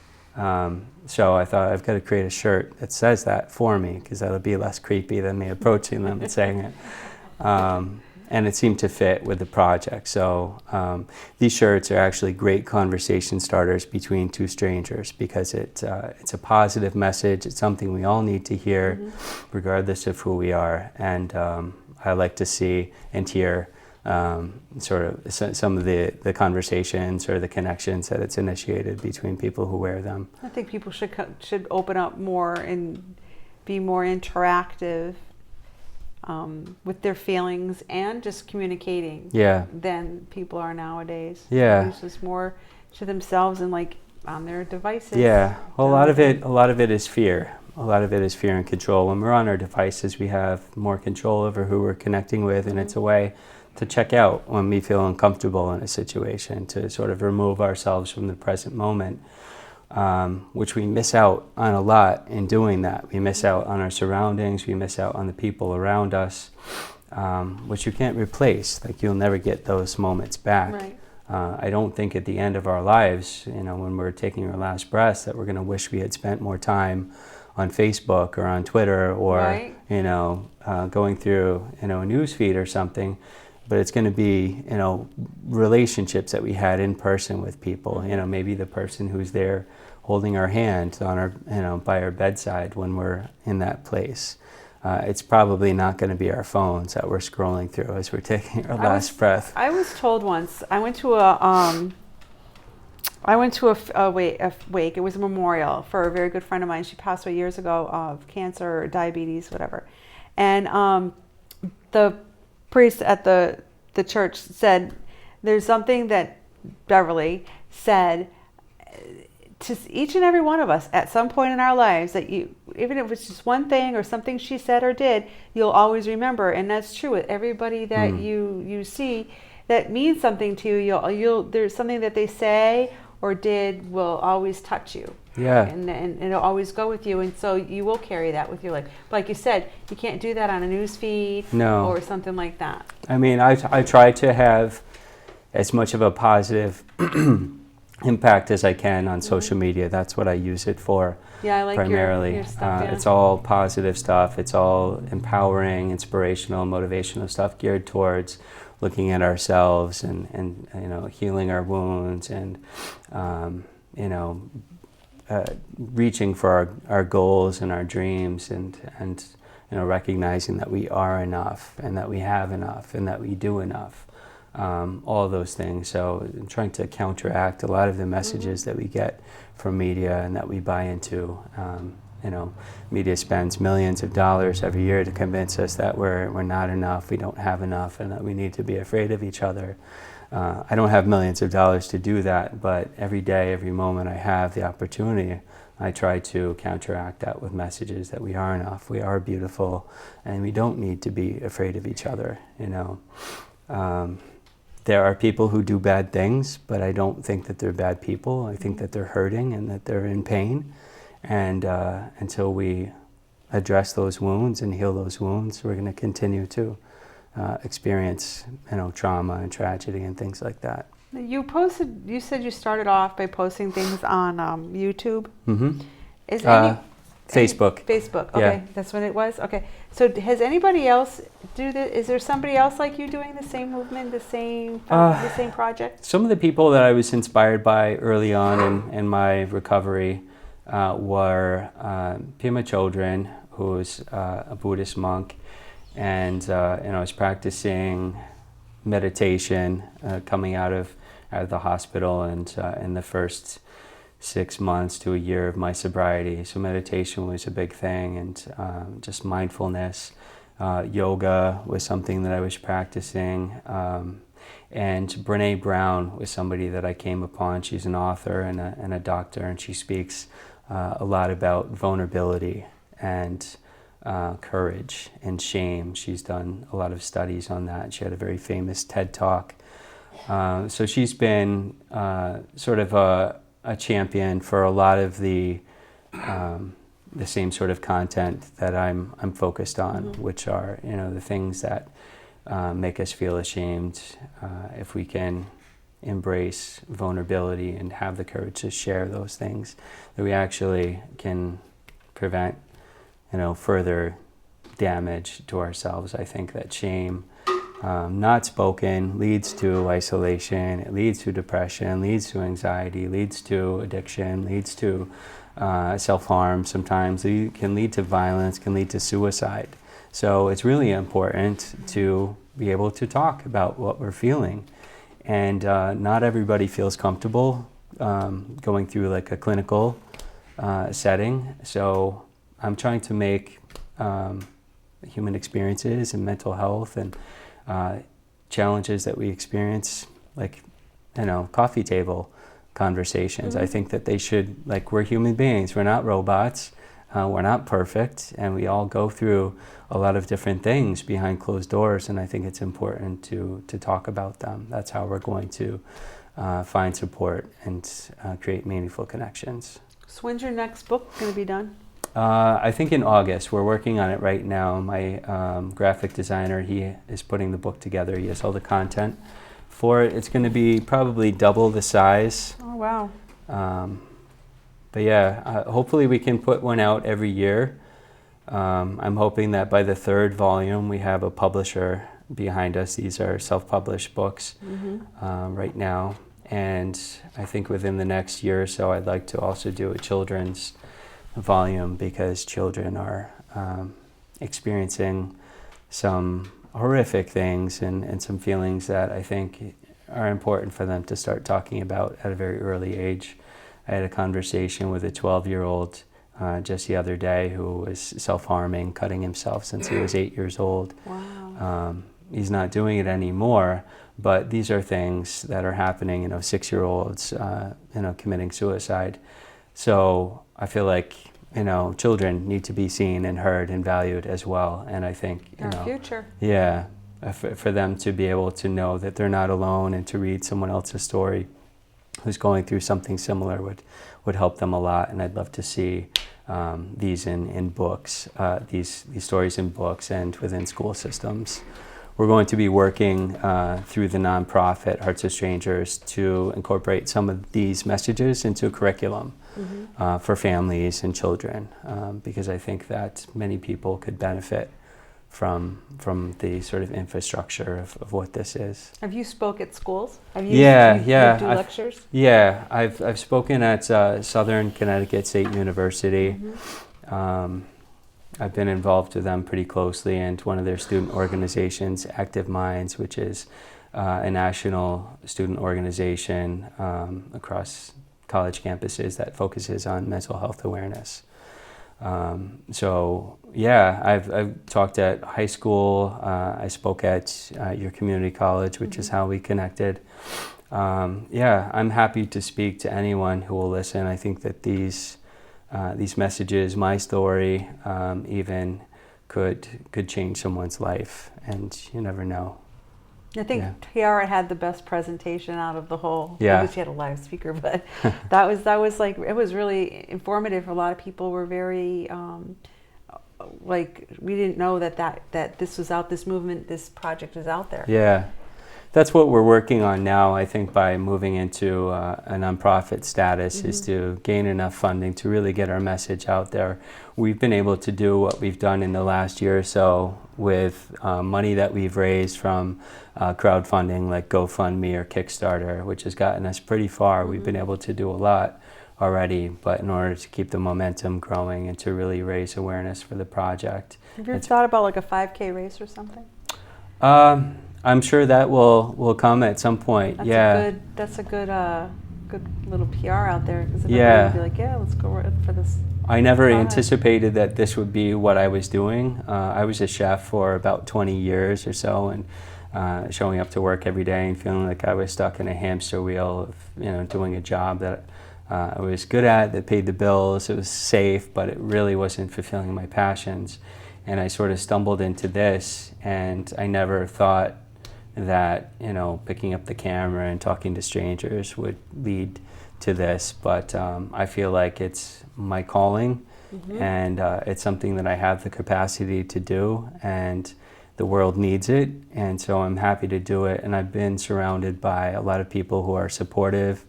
So I thought, I've got to create a shirt that says that for me, because that'll be less creepy than me approaching them and saying it. And it seemed to fit with the project. So these shirts are actually great conversation starters between two strangers, because it's a positive message. It's something we all need to hear, regardless of who we are. And I like to see and hear sort of some of the conversations or the connections that it's initiated between people who wear them. I think people should open up more and be more interactive with their feelings and just communicating than people are nowadays. Yeah. It's just more to themselves and like on their devices. Yeah. Well, a lot of it is fear. A lot of it is fear and control. When we're on our devices, we have more control over who we're connecting with, and it's a way to check out when we feel uncomfortable in a situation, to sort of remove ourselves from the present moment, which we miss out on a lot in doing that. We miss out on our surroundings, we miss out on the people around us, which you can't replace. Like, you'll never get those moments back. Right. I don't think at the end of our lives, when we're taking our last breaths, that we're going to wish we had spent more time on Facebook or on Twitter or Right. going through a news feed or something, but it's going to be relationships that we had in person with people. Maybe the person who's there holding our hand on our by our bedside when we're in that place. It's probably not going to be our phones that we're scrolling through as we're taking our last breath. I was told once, I went to a wake. It was a memorial for a very good friend of mine. She passed away years ago of cancer or diabetes, whatever. And the priest at the church said, there's something that Beverly said to each and every one of us at some point in our lives, that even if it's just one thing or something she said or did, you'll always remember. And that's true with everybody that you see that means something to you. There's something that they say or did will always touch you. Yeah. And it'll always go with you, and so you will carry that with you. Like you said, you can't do that on a news feed or something like that. I mean, I try to have as much of a positive impact as I can on social media. That's what I use it for. Yeah, I like primarily. your stuff. Yeah. It's all positive stuff. It's all empowering, inspirational, motivational stuff geared towards looking at ourselves and healing our wounds and reaching for our goals and our dreams and recognizing that we are enough and that we have enough and that we do enough. All of those things. So I'm trying to counteract a lot of the messages that we get from media and that we buy into. Media spends millions of dollars every year to convince us that we're not enough, we don't have enough, and that we need to be afraid of each other. I don't have millions of dollars to do that, but every day, every moment I have the opportunity, I try to counteract that with messages that we are enough, we are beautiful, and we don't need to be afraid of each other. There are people who do bad things, but I don't think that they're bad people. I think that they're hurting and that they're in pain. And until we address those wounds and heal those wounds, we're going to continue to experience, trauma and tragedy and things like that. You said you started off by posting things on YouTube. Mm-hmm. Is Facebook. Facebook. Okay, yeah. That's when it was. Okay, so has anybody else do this? Is there somebody else like you doing the same movement, the same project? Some of the people that I was inspired by early on in my recovery were Pema Chodron, who's a Buddhist monk, and I was practicing meditation coming out of the hospital and in the first 6 months to a year of my sobriety. So meditation was a big thing, and just mindfulness. Yoga was something that I was practicing. And Brené Brown was somebody that I came upon. She's an author and a doctor, and she speaks a lot about vulnerability and courage and shame. She's done a lot of studies on that. She had a very famous TED Talk. So she's been sort of a champion for a lot of the same sort of content that I'm focused on, which are the things that make us feel ashamed. If we can embrace vulnerability and have the courage to share those things, that we actually can prevent further damage to ourselves. I think that shame, not spoken, leads to isolation, it leads to depression, leads to anxiety, leads to addiction, leads to self-harm sometimes, it can lead to violence, can lead to suicide. So it's really important to be able to talk about what we're feeling. And not everybody feels comfortable going through like a clinical setting. So I'm trying to make human experiences and mental health and challenges that we experience, like, coffee table conversations. I think that they should, we're human beings, we're not robots, we're not perfect, and we all go through a lot of different things behind closed doors, and I think it's important to talk about them. That's how we're going to find support and create meaningful connections. So when's your next book going to be done? I think in August. We're working on it right now. My graphic designer, he is putting the book together. He has all the content for it. It's going to be probably double the size. Oh, wow. But yeah, hopefully we can put one out every year. I'm hoping that by the third volume we have a publisher behind us. These are self-published books right now. And I think within the next year or so I'd like to also do a children's volume, because children are experiencing some horrific things and some feelings that I think are important for them to start talking about at a very early age. I had a conversation with a 12-year-old just the other day who was self-harming, cutting himself since he was 8 years old. Wow. He's not doing it anymore, but these are things that are happening, 6-year-olds, committing suicide. So I feel like, children need to be seen and heard and valued as well. And I think, Our future. yeah, for them to be able to know that they're not alone and to read someone else's story who's going through something similar would help them a lot. And I'd love to see these in books, these stories in books and within school systems. We're going to be working through the nonprofit Hearts of Strangers to incorporate some of these messages into a curriculum for families and children, because I think that many people could benefit from the sort of infrastructure of what this is. Have you spoke at schools? Have you, Yeah. you do lectures? Yeah, I've spoken at Southern Connecticut State University. I've been involved with them pretty closely, and one of their student organizations, Active Minds, which is a national student organization across college campuses that focuses on mental health awareness. So yeah, I've talked at high school. I spoke at your community college, which is how we connected. Yeah, I'm happy to speak to anyone who will listen. I think that these messages, my story, even could change someone's life, and you never know. I think Tiara had the best presentation out of the whole. Yeah. Maybe she had a live speaker, but that was like, it was really informative. A lot of people were very we didn't know that this was out. This movement, this project is out there. Yeah. That's what we're working on now, I think, by moving into a nonprofit status, is to gain enough funding to really get our message out there. We've been able to do what we've done in the last year or so with money that we've raised from crowdfunding like GoFundMe or Kickstarter, which has gotten us pretty far. We've been able to do a lot already, but in order to keep the momentum growing and to really raise awareness for the project. Have you ever thought about like a 5K race or something? I'm sure that will come at some point. That's a good little PR out there, because everybody would be like, yeah, let's go for this. I never anticipated that this would be what I was doing. I was a chef for about 20 years or so, and showing up to work every day and feeling like I was stuck in a hamster wheel of doing a job that I was good at, that paid the bills. It was safe, but it really wasn't fulfilling my passions. And I sort of stumbled into this, and I never thought that picking up the camera and talking to strangers would lead to this, but I feel like it's my calling, and it's something that I have the capacity to do, and the world needs it, and so I'm happy to do it. And I've been surrounded by a lot of people who are supportive,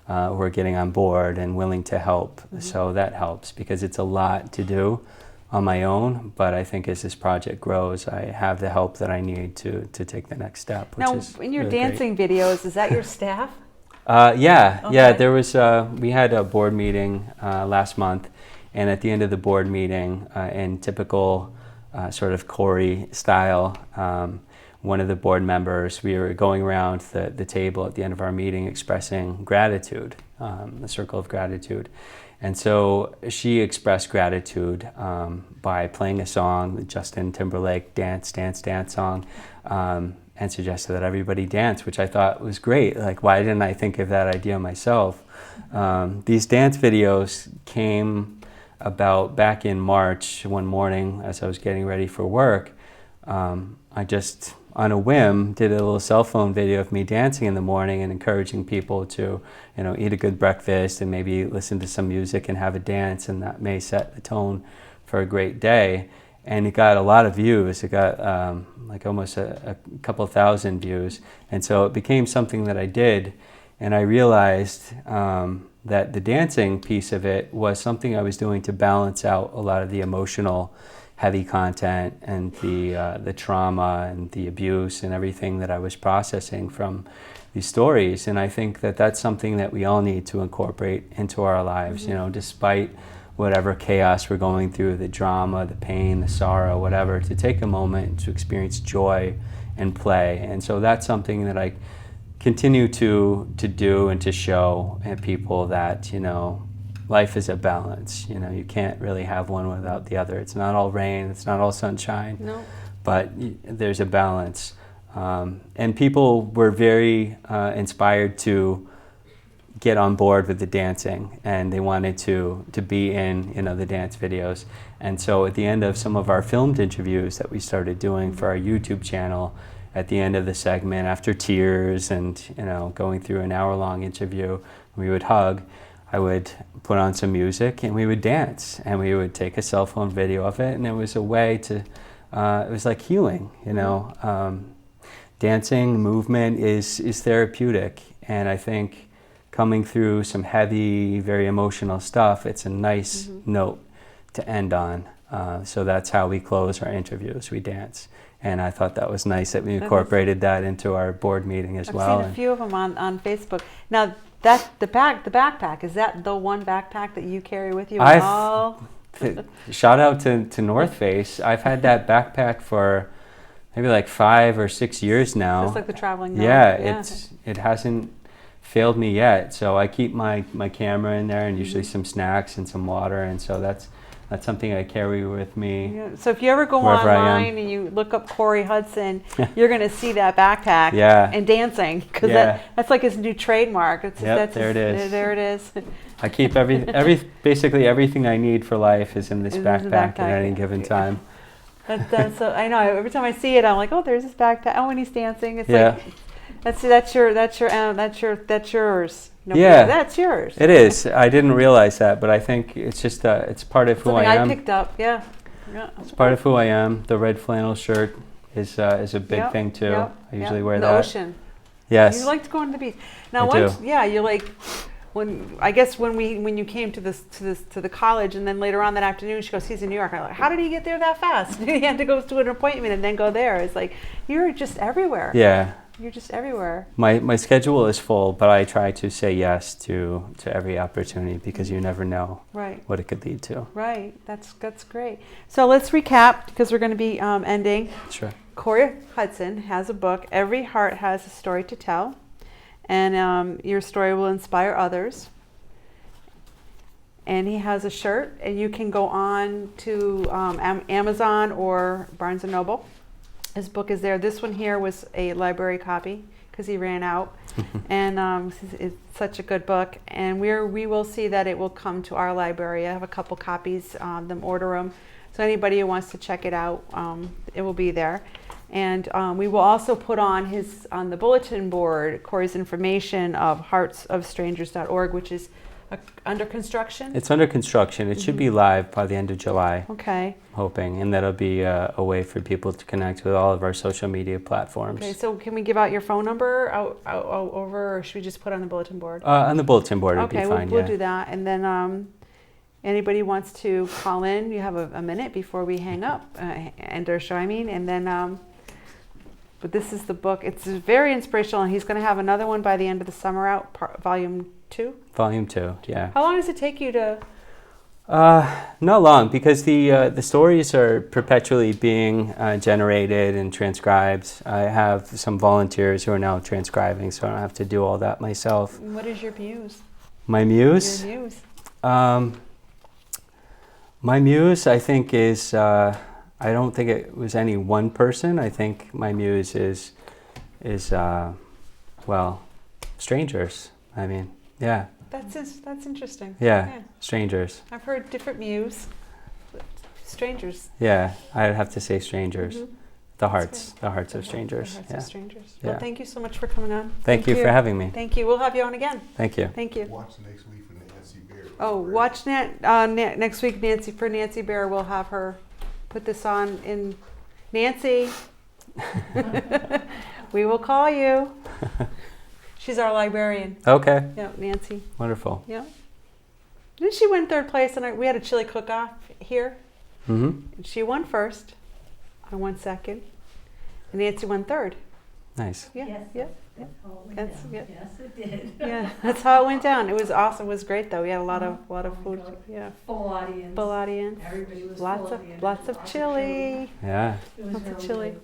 who are getting on board and willing to help, so that helps, because it's a lot to do on my own, but I think as this project grows, I have the help that I need to take the next step. Which Now, is in your really dancing videos, is that your staff? Yeah. There was we had a board meeting last month, and at the end of the board meeting, in typical sort of Corey style, one of the board members, we were going around the table at the end of our meeting expressing gratitude, the circle of gratitude. And so she expressed gratitude by playing a song, the Justin Timberlake Dance, Dance, Dance song, and suggested that everybody dance, which I thought was great. Like, why didn't I think of that idea myself? These dance videos came about back in March, one morning as I was getting ready for work. I just, on a whim, did a little cell phone video of me dancing in the morning and encouraging people to, eat a good breakfast and maybe listen to some music and have a dance, and that may set the tone for a great day. And it got a lot of views. It got like almost a couple thousand views. And so it became something that I did. And I realized that the dancing piece of it was something I was doing to balance out a lot of the emotional, heavy content and the trauma and the abuse and everything that I was processing from these stories. And I think that that's something that we all need to incorporate into our lives, despite whatever chaos we're going through, the drama, the pain, the sorrow, whatever, to take a moment to experience joy and play. And so that's something that I continue to do and to show people that, life is a balance. You can't really have one without the other. It's not all rain, it's not all sunshine, No. but there's a balance. And people were very inspired to get on board with the dancing, and they wanted to be in the dance videos. And so at the end of some of our filmed interviews that we started doing for our YouTube channel, at the end of the segment, after tears and going through an hour-long interview, we would hug. I would put on some music and we would dance, and we would take a cell phone video of it, and it was a way to it was like healing. Dancing, movement is therapeutic, and I think coming through some heavy, very emotional stuff, it's a nice note to end on. So that's how we close our interviews. We dance. And I thought that was nice that we incorporated that into our board meeting as well. I've seen a few of them on Facebook. Now, that's the backpack. Is that the one backpack that you carry with you? Shout out to North Face. I've had that backpack for maybe like 5 or 6 years now. Just like the traveling. Yeah, it hasn't failed me yet. So I keep my camera in there and usually some snacks and some water, and so that's something I carry with me. Yeah. So if you ever go online and you look up Corey Hudson, you're going to see that backpack and dancing, because that's like his new trademark. There it is. There it is. I keep basically everything I need for life is in this backpack at any given time. That's so, I know. Every time I see it, I'm like, oh, there's this backpack. Oh, and he's dancing. It's like that's yours. That's yours. It is. I didn't realize that, but I think it's just it's part of who I am. Something I picked up. Yeah. It's part of who I am. The red flannel shirt is a big thing too. I usually wear that. The ocean. Yes. You like to go on the beach. Now, you're like, when you came to the college, and then later on that afternoon she goes, he's in New York. I'm like, how did he get there that fast? He had to go to an appointment and then go there. It's like, you're just everywhere. Yeah. You're just everywhere. My schedule is full, but I try to say yes to every opportunity, because you never know what it could lead to. Right. That's great. So let's recap, because we're going to be ending. Sure. Corey Hudson has a book, Every Heart Has a Story to Tell, and your story will inspire others. And he has a shirt, and you can go on to Amazon or Barnes & Noble. His book is there. This one here was a library copy because he ran out. And it's such a good book. And we will see that it will come to our library. I have a couple copies, order them. So anybody who wants to check it out, it will be there. And we will also put on the bulletin board, Corey's information of heartsofstrangers.org, which is under construction? It's under construction. It should be live by the end of July. Okay. Hoping, and that'll be a way for people to connect with all of our social media platforms. Okay, so can we give out your phone number over, or should we just put on the bulletin board? On the bulletin board, it'd be fine. Okay, we'll do that. And then anybody wants to call in, you have a minute before we hang up, end our show, and then, but this is the book. It's very inspirational, and he's going to have another one by the end of the summer out, volume 2? Volume 2, yeah. How long does it take you to... Not long, because the stories are perpetually being generated and transcribed. I have some volunteers who are now transcribing, so I don't have to do all that myself. What is your muse? My muse? Your muse. My muse, I think, is... I don't think it was any one person. I think my muse is strangers. I mean, yeah. That's interesting. Yeah, strangers. I've heard different muse, but strangers. Yeah, I'd have to say strangers. Mm-hmm. The hearts of strangers. The hearts of strangers. Yeah. Well, thank you so much for coming on. Thank you for having me. Thank you. We'll have you on again. Thank you. Thank you. Watch next week for Nancy Bear. Oh, watch next week, Nancy Bear. We'll have her put this on in Nancy. We will call you. She's our librarian. Okay, Yep, Nancy. wonderful. Yep. Didn't she win third place? And we had a chili cook-off here. Mm-hmm. She won first. I won second. And Nancy won third. Nice. Yeah, Yes, yeah, that's how it went That's- down. yeah. Yes, it did. yeah. That's how it went down. It was awesome. It was great though. We had a lot of Oh food. my God. Yeah, Full audience. full audience. Everybody was Lots full of at the end. lots of chili. Yeah. It was Lots of really chili. good.